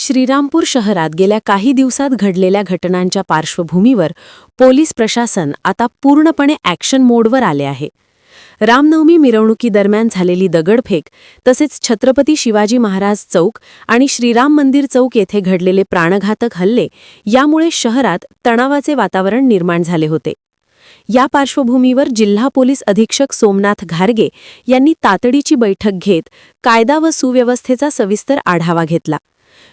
श्रीरामपूर शहरात गेल्या काही दिवसात घडलेल्या घटनांच्या पार्श्वभूमीवर पोलीस प्रशासन आता पूर्णपणे ॲक्शन मोडवर आले आहे. रामनवमी मिरवणुकीदरम्यान झालेली दगडफेक तसेच छत्रपती शिवाजी महाराज चौक आणि श्रीराम मंदिर चौक येथे घडलेले प्राणघातक हल्ले यामुळे शहरात तणावाचे वातावरण निर्माण झाले होते. या पार्श्वभूमीवर जिल्हा पोलीस अधीक्षक सोमनाथ घारगे यांनी तातडीची बैठक घेत कायदा व सुव्यवस्थेचा सविस्तर आढावा घेतला.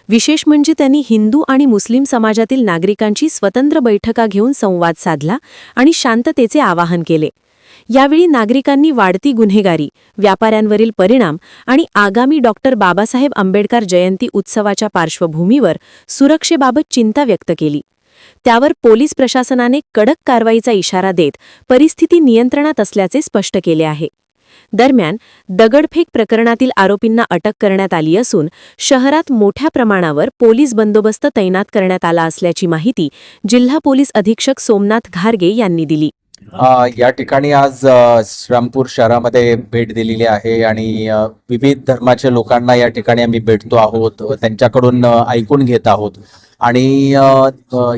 विशेष म्हणजे त्यांनी हिंदू आणि मुस्लिम समाजातील नागरिकांची स्वतंत्र बैठका घेऊन संवाद साधला आणि शांततेचे आवाहन केले. यावेळी नागरिकांनी वाढती गुन्हेगारी, व्यापाऱ्यांवरील परिणाम आणि आगामी डॉक्टर बाबासाहेब आंबेडकर जयंती उत्सवाच्या पार्श्वभूमीवर सुरक्षेबाबत चिंता व्यक्त केली. त्यावर पोलीस प्रशासनाने कडक कारवाईचा इशारा देत परिस्थिती नियंत्रणात असल्याचे स्पष्ट केले आहे. दरम्यान दगडफेक प्रकरणातील आरोपींना अटक करण्यात आली असून शहरात मोठ्या प्रमाणावर पोलीस बंदोबस्त तैनात करण्यात आला असल्याची माहिती जिल्हा पोलीस अधीक्षक सोमनाथ घारगे यांनी दिली. या ठिकाणी आज श्रीरामपूर शहरामध्ये भेट दिलेली आहे आणि विविध धर्माच्या लोकांना या ठिकाणी आम्ही भेटतो आहोत, त्यांच्याकडून ऐकून घेत आहोत आणि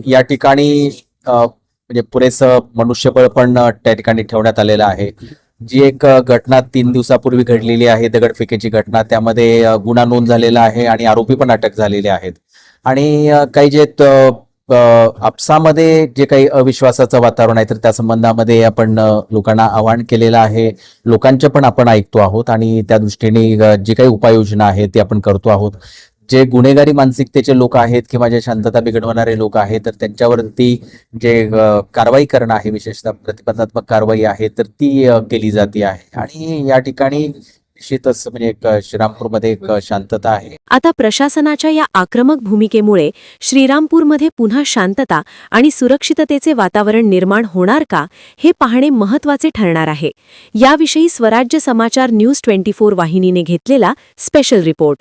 या ठिकाणी म्हणजे पुरेसं मनुष्यबळ पण त्या ठिकाणी ठेवण्यात आलेलं आहे. जी एक घटना 3 दिवसापूर्वी घडलेली आहे, दगडफेकीची घटना, त्यामध्ये गुन्हा नोंद झालेला आहे आणि आरोपी पण अटक झालेले आहेत. आणि काही जे आपसामध्ये जे काही अविश्वासाचं वातावरण आहे तर त्या संबंधामध्ये आपण लोकांना आवाहन केलेलं आहे. लोकांचे पण आपण ऐकतो आहोत आणि त्या दृष्टीने जी काही उपाययोजना आहेत ती आपण करतो आहोत. जे गुन्हेगारी मानसिकतेचे लोक आहेत किंवा जे शांतता बिघडवणारे लोक आहेत तर त्यांच्यावरती जे कारवाई करणं आहे, विशेषतः प्रतिबंधात्मक कारवाई आहे तर ती केली जाते आहे. आणि या ठिकाणी निश्चितच म्हणजे एक श्रीरामपूरमध्ये एक शांतता आहे. आता प्रशासनाच्या या आक्रमक भूमिकेमुळे श्रीरामपूरमध्ये पुन्हा शांतता आणि सुरक्षिततेचे वातावरण निर्माण होणार का हे पाहणे महत्त्वाचे ठरणार आहे. याविषयी स्वराज्य समाचार न्यूज 24 वाहिनीने घेतलेला स्पेशल रिपोर्ट.